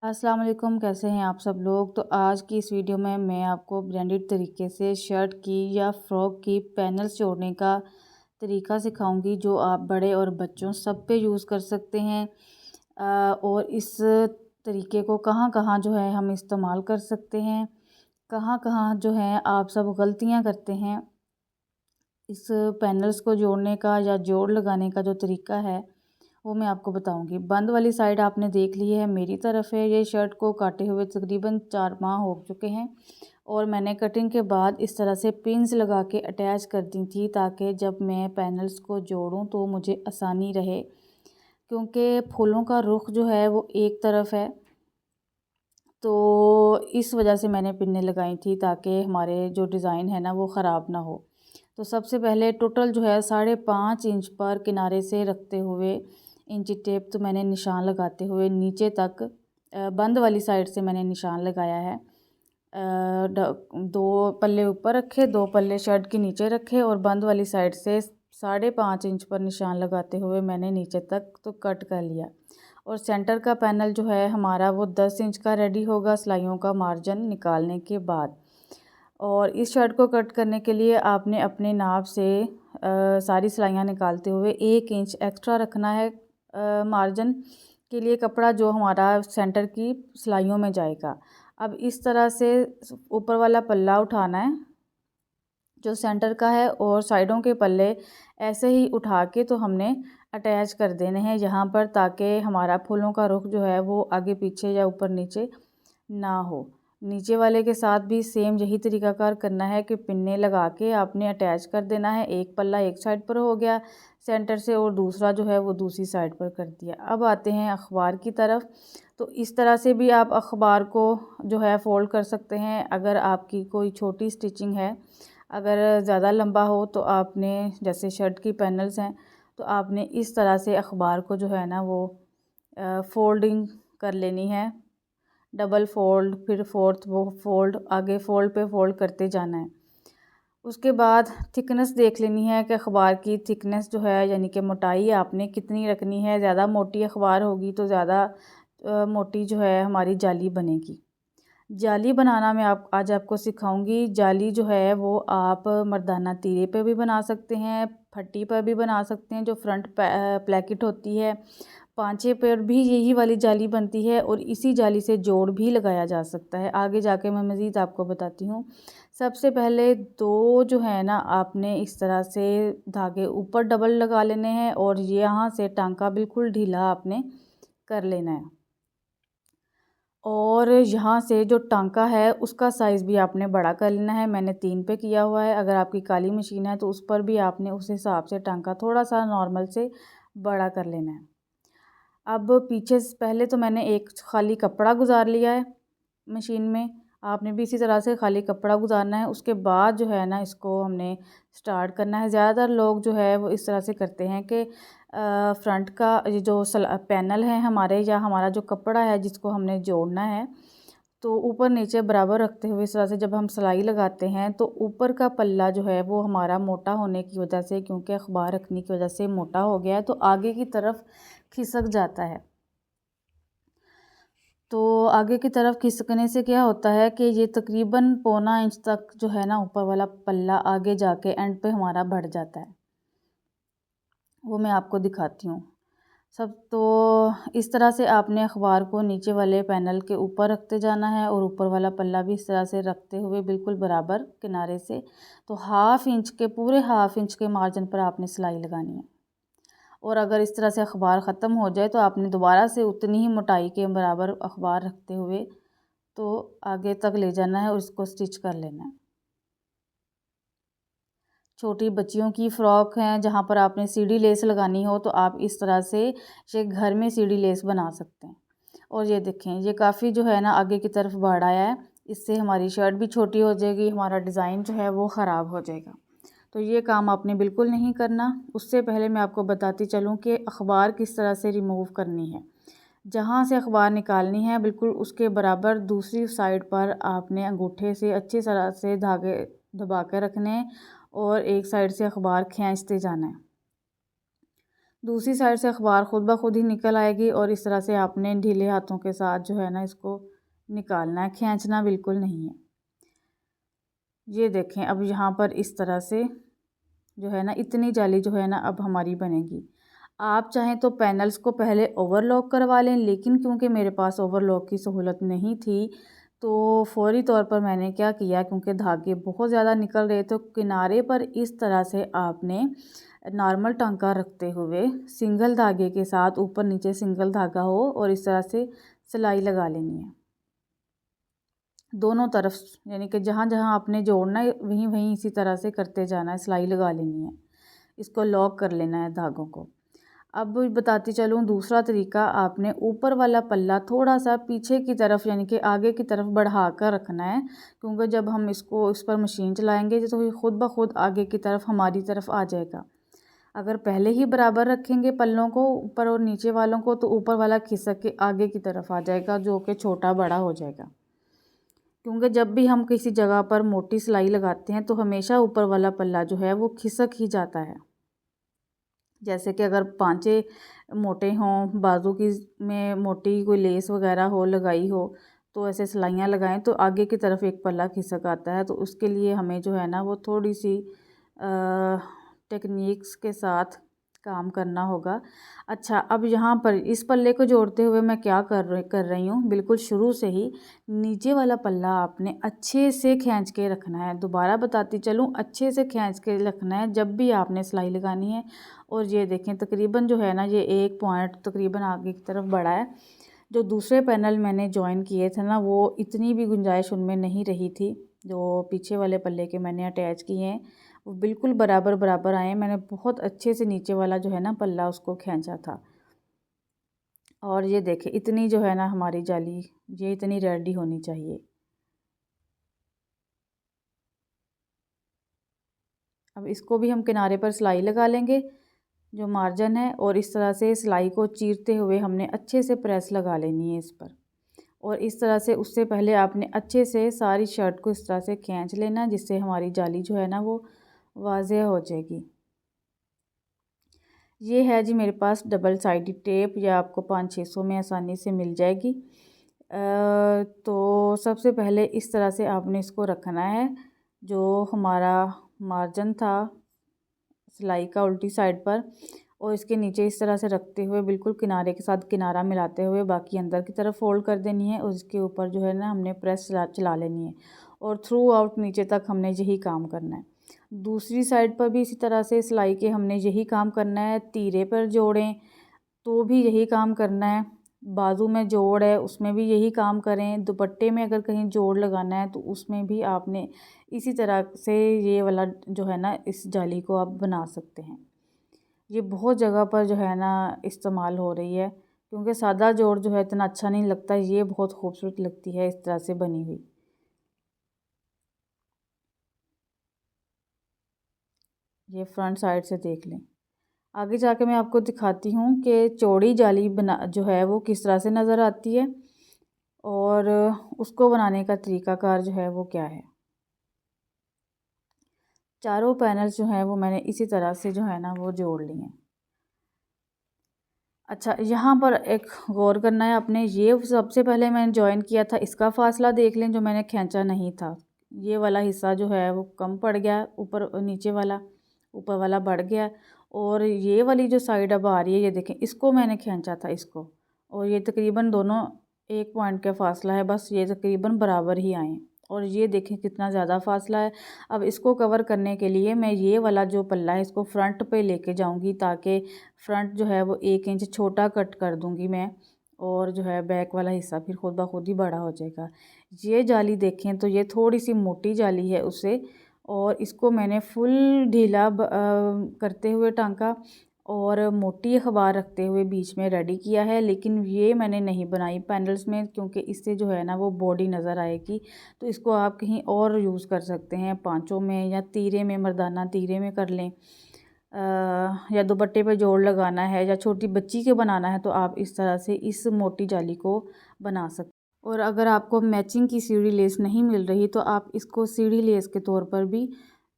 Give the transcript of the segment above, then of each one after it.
अस्सलाम वालेकुम, कैसे हैं आप सब लोग। तो आज की इस वीडियो में मैं आपको ब्रांडेड तरीके से शर्ट की या फ्रॉक की पैनल्स जोड़ने का तरीका सिखाऊंगी जो आप बड़े और बच्चों सब पे यूज़ कर सकते हैं। और इस तरीके को कहाँ कहाँ जो है हम इस्तेमाल कर सकते हैं, कहाँ कहाँ जो है आप सब गलतियाँ करते हैं। इस पैनल्स को जोड़ने का या जोड़ लगाने का जो तरीका है वो मैं आपको बताऊंगी। बंद वाली साइड आपने देख ली है, मेरी तरफ है। ये शर्ट को काटे हुए तकरीबन 4 माह हो चुके हैं और मैंने कटिंग के बाद इस तरह से पिन्स लगा के अटैच कर दी थी ताकि जब मैं पैनल्स को जोड़ूं तो मुझे आसानी रहे, क्योंकि फूलों का रुख जो है वो एक तरफ है। तो इस वजह से मैंने पिन्ने लगाई थी ताकि हमारे जो डिज़ाइन है ना वो ख़राब ना हो। तो सबसे पहले टोटल जो है 5.5 इंच पर किनारे से रखते हुए इंची टेप तो मैंने निशान लगाते हुए नीचे तक बंद वाली साइड से मैंने निशान लगाया है। 2 पल्ले ऊपर रखे, 2 पल्ले शर्ट के नीचे रखे और बंद वाली साइड से 5.5 इंच पर निशान लगाते हुए मैंने नीचे तक तो कट कर लिया। और सेंटर का पैनल जो है हमारा वो 10 इंच का रेडी होगा सिलाइयों का मार्जिन निकालने के बाद। और इस शर्ट को कट करने के लिए आपने अपने नाप से सारी सिलाइयाँ निकालते हुए 1 इंच एक्स्ट्रा रखना है मार्जिन के लिए कपड़ा जो हमारा सेंटर की सिलाइयों में जाएगा। अब इस तरह से ऊपर वाला पल्ला उठाना है जो सेंटर का है और साइडों के पल्ले ऐसे ही उठा के तो हमने अटैच कर देने हैं यहाँ पर, ताकि हमारा फूलों का रुख जो है वो आगे पीछे या ऊपर नीचे ना हो। नीचे वाले के साथ भी सेम यही तरीकाकार करना है कि पिन्ने लगा के आपने अटैच कर देना है। एक पल्ला एक साइड पर हो गया सेंटर से और दूसरा जो है वो दूसरी साइड पर कर दिया। अब आते हैं अखबार की तरफ। तो इस तरह से भी आप अखबार को जो है फ़ोल्ड कर सकते हैं। अगर आपकी कोई छोटी स्टिचिंग है, अगर ज़्यादा लंबा हो तो आपने जैसे शर्ट की पैनल्स हैं तो आपने इस तरह से अखबार को जो है ना वो फ़ोल्डिंग कर लेनी है। डबल फ़ोल्ड, फिर फोर्थ वो फ़ोल्ड, आगे फ़ोल्ड पे फ़ोल्ड करते जाना है। उसके बाद थिकनेस देख लेनी है कि अखबार की थिकनेस जो है यानी कि मोटाई आपने कितनी रखनी है। ज़्यादा मोटी अखबार होगी तो ज़्यादा मोटी जो है हमारी जाली बनेगी। जाली बनाना मैं आज आपको सिखाऊंगी। जाली जो है वो आप मर्दाना तीरे पे भी बना सकते हैं, फट्टी पर भी बना सकते हैं जो फ्रंट प्लेकेट होती है, पांचे पर भी यही वाली जाली बनती है और इसी जाली से जोड़ भी लगाया जा सकता है। आगे जाके मैं मज़ीद आपको बताती हूँ। सबसे पहले दो जो है ना आपने इस तरह से धागे ऊपर डबल लगा लेने हैं और यहाँ से टांका बिल्कुल ढीला आपने कर लेना है। और यहाँ से जो टांका है उसका साइज़ भी आपने बड़ा कर लेना है। मैंने 3 पे किया हुआ है। अगर आपकी काली मशीन है तो उस पर भी आपने उस हिसाब से टांका थोड़ा सा नॉर्मल से बड़ा कर लेना है। अब पीछे से पहले तो मैंने एक खाली कपड़ा गुजार लिया है मशीन में, आपने भी इसी तरह से खाली कपड़ा गुजारना है। उसके बाद जो है ना इसको हमने स्टार्ट करना है। ज़्यादातर लोग जो है वो इस तरह से करते हैं कि फ्रंट का ये जो पैनल है हमारे या हमारा जो कपड़ा है जिसको हमने जोड़ना है तो ऊपर नीचे बराबर रखते हुए इस तरह से जब हम सिलाई लगाते हैं तो ऊपर का पल्ला जो है वो हमारा मोटा होने की वजह से, क्योंकि अखबार रखने की वजह से मोटा हो गया है तो आगे की तरफ खिसक जाता है। तो आगे की तरफ खिसकने से क्या होता है कि ये तकरीबन पौना इंच तक जो है ना ऊपर वाला पल्ला आगे जाके एंड पे हमारा बढ़ जाता है। वो मैं आपको दिखाती हूँ। सब तो इस तरह से आपने अखबार को नीचे वाले पैनल के ऊपर रखते जाना है और ऊपर वाला पल्ला भी इस तरह से रखते हुए बिल्कुल बराबर किनारे से, तो पूरे हाफ इंच के मार्जिन पर आपने सिलाई लगानी है। और अगर इस तरह से अखबार ख़त्म हो जाए तो आपने दोबारा से उतनी ही मोटाई के बराबर अखबार रखते हुए तो आगे तक ले जाना है और इसको स्टिच कर लेना है। छोटी बच्चियों की फ़्रॉक हैं जहाँ पर आपने सीढ़ी लेस लगानी हो तो आप इस तरह से ये घर में सीढ़ी लेस बना सकते हैं। और ये देखें ये काफ़ी जो है ना आगे की तरफ बढ़ आया है, इससे हमारी शर्ट भी छोटी हो जाएगी, हमारा डिज़ाइन जो है वो ख़राब हो जाएगा। तो ये काम आपने बिल्कुल नहीं करना। उससे पहले मैं आपको बताती चलूँ कि अखबार किस तरह से रिमूव करनी है। जहाँ से अखबार निकालनी है बिल्कुल उसके बराबर दूसरी साइड पर आपने अंगूठे से अच्छी तरह से धागे दबा के रखने हैं और एक साइड से अखबार खींचते जाना है। दूसरी साइड से अखबार खुद ब खुद ही निकल आएगी और इस तरह से आपने ढीले हाथों के साथ जो है ना इसको निकालना है, खींचना बिल्कुल नहीं है। ये देखें, अब यहाँ पर इस तरह से जो है ना इतनी जाली जो है ना अब हमारी बनेगी। आप चाहें तो पैनल्स को पहले ओवरलॉक करवा लें, लेकिन क्योंकि मेरे पास ओवरलॉक की सहूलत नहीं थी तो फौरी तौर पर मैंने क्या किया, क्योंकि धागे बहुत ज़्यादा निकल रहे तो किनारे पर इस तरह से आपने नॉर्मल टांका रखते हुए सिंगल धागे के साथ ऊपर नीचे सिंगल धागा हो और इस तरह से सिलाई लगा लेनी है दोनों तरफ, यानी कि जहाँ जहाँ आपने जोड़ना है वहीं वहीं इसी तरह से करते जाना है, सिलाई लगा लेनी है। इसको लॉक कर लेना है धागों को। अब बताती चलूँ दूसरा तरीका, आपने ऊपर वाला पल्ला थोड़ा सा पीछे की तरफ यानी कि आगे की तरफ बढ़ा कर रखना है, क्योंकि जब हम इसको इस पर मशीन चलाएंगे तो ये खुद ब खुद आगे की तरफ हमारी तरफ आ जाएगा। अगर पहले ही बराबर रखेंगे पल्लों को ऊपर और नीचे वालों को तो ऊपर वाला खिसक के आगे की तरफ आ जाएगा, जो कि छोटा बड़ा हो जाएगा। क्योंकि जब भी हम किसी जगह पर मोटी सिलाई लगाते हैं तो हमेशा ऊपर वाला पल्ला जो है वो खिसक ही जाता है। जैसे कि अगर पांचे मोटे हों, बाजू की में मोटी कोई लेस वगैरह हो लगाई हो तो ऐसे सिलाइयाँ लगाएं तो आगे की तरफ एक पल्ला खिसक आता है। तो उसके लिए हमें जो है ना वो थोड़ी सी टेक्निक्स के साथ काम करना होगा। अच्छा, अब यहाँ पर इस पल्ले को जोड़ते हुए मैं क्या कर रही हूँ, बिल्कुल शुरू से ही नीचे वाला पल्ला आपने अच्छे से खींच के रखना है। दोबारा बताती चलूँ, अच्छे से खींच के रखना है जब भी आपने सिलाई लगानी है। और ये देखें तकरीबन जो है ना ये एक पॉइंट तकरीबन आगे की तरफ बढ़ा है। जो दूसरे पैनल मैंने जॉइन किए थे ना वो इतनी भी गुंजाइश उनमें नहीं रही थी, जो पीछे वाले पल्ले के मैंने अटैच किए हैं वो बिल्कुल बराबर बराबर आए। मैंने बहुत अच्छे से नीचे वाला जो है ना पल्ला उसको खींचा था। और ये देखें इतनी जो है ना हमारी जाली ये इतनी रेडी होनी चाहिए। अब इसको भी हम किनारे पर सिलाई लगा लेंगे जो मार्जिन है, और इस तरह से सिलाई को चीरते हुए हमने अच्छे से प्रेस लगा लेनी है इस पर। और इस तरह से उससे पहले आपने अच्छे से सारी शर्ट को इस तरह से खींच लेना जिससे हमारी जाली जो है ना वो वाज़ेह हो जाएगी। ये है जी मेरे पास डबल साइडेड टेप, या आपको 500-600 में आसानी से मिल जाएगी। तो सबसे पहले इस तरह से आपने इसको रखना है, जो हमारा मार्जिन था सिलाई का उल्टी साइड पर, और इसके नीचे इस तरह से रखते हुए बिल्कुल किनारे के साथ किनारा मिलाते हुए बाकी अंदर की तरफ फोल्ड कर देनी है। और इसके ऊपर जो है ना हमने प्रेस चला लेनी है और थ्रू आउट नीचे तक हमने यही काम करना है। दूसरी साइड पर भी इसी तरह से सिलाई के हमने यही काम करना है। तीरे पर जोड़ें तो भी यही काम करना है, बाजू में जोड़ है उसमें भी यही काम करें, दुपट्टे में अगर कहीं जोड़ लगाना है तो उसमें भी आपने इसी तरह से ये वाला जो है ना इस जाली को आप बना सकते हैं। ये बहुत जगह पर जो है ना इस्तेमाल हो रही है, क्योंकि सादा जोड़ जो है इतना अच्छा नहीं लगता, ये बहुत खूबसूरत लगती है इस तरह से बनी हुई। ये फ्रंट साइड से देख लें। आगे जाके मैं आपको दिखाती हूँ कि चौड़ी जाली बना जो है वो किस तरह से नज़र आती है और उसको बनाने का तरीकाकार जो है वो क्या है। चारों पैनल्स जो हैं वो मैंने इसी तरह से जो है ना वो जोड़ लिए हैं। अच्छा, यहाँ पर एक गौर करना है आपने, ये सबसे पहले मैंने जॉइन किया था इसका फासला देख लें जो मैंने खींचा नहीं था। ये वाला हिस्सा जो है वो कम पड़ गया, ऊपर नीचे वाला ऊपर वाला बढ़ गया। और ये वाली जो साइड अब आ रही है ये देखें, इसको मैंने खींचा था इसको, और ये तकरीबन दोनों एक पॉइंट का फासला है, बस ये तकरीबन बराबर ही आए। और ये देखें कितना ज़्यादा फासला है। अब इसको कवर करने के लिए मैं ये वाला जो पल्ला है इसको फ्रंट पे लेके जाऊंगी, ताकि फ्रंट जो है वो 1 इंच छोटा कट कर दूंगी मैं, और जो है बैक वाला हिस्सा फिर खुद ब खुद ही बड़ा हो जाएगा। ये जाली देखें तो ये थोड़ी सी मोटी जाली है उससे, और इसको मैंने फुल ढीला करते हुए टांका और मोटी अखबार रखते हुए बीच में रेडी किया है। लेकिन ये मैंने नहीं बनाई पैनल्स में, क्योंकि इससे जो है ना वो बॉडी नज़र आएगी। तो इसको आप कहीं और यूज़ कर सकते हैं, पाँचों में या तीरे में, मर्दाना तीरे में कर लें, या दुपट्टे पे जोड़ लगाना है या छोटी बच्ची के बनाना है तो आप इस तरह से इस मोटी जाली को बना सकते हैं। और अगर आपको मैचिंग की सीढ़ी लेस नहीं मिल रही तो आप इसको सीढ़ी लेस के तौर पर भी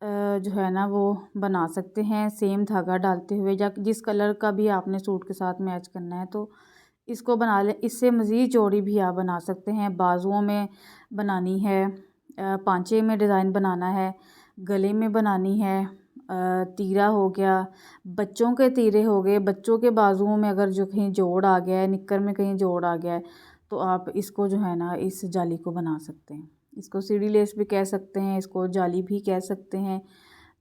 जो है ना वो बना सकते हैं सेम धागा डालते हुए, या जिस कलर का भी आपने सूट के साथ मैच करना है तो इसको बना लें। इससे मज़ीद चौड़ी भी आप बना सकते हैं। बाजुओं में बनानी है, पांचे में डिज़ाइन बनाना है, गले में बनानी है, तीरा हो गया, बच्चों के तीरे हो गए, बच्चों के बाजुओं में अगर जो कहीं जोड़ आ गया है, निक्कर में कहीं जोड़ आ गया है तो आप इसको जो है ना इस जाली को बना सकते हैं। इसको सीढ़ी लेस भी कह सकते हैं, इसको जाली भी कह सकते हैं।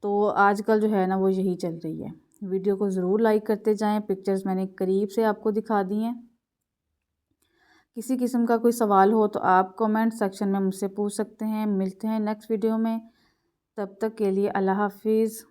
तो आजकल जो है ना वो यही चल रही है। वीडियो को ज़रूर लाइक करते जाएं। पिक्चर्स मैंने करीब से आपको दिखा दी हैं। किसी किस्म का कोई सवाल हो तो आप कमेंट सेक्शन में मुझसे पूछ सकते हैं। मिलते हैं नेक्स्ट वीडियो में, तब तक के लिए अल्लाह हाफिज़।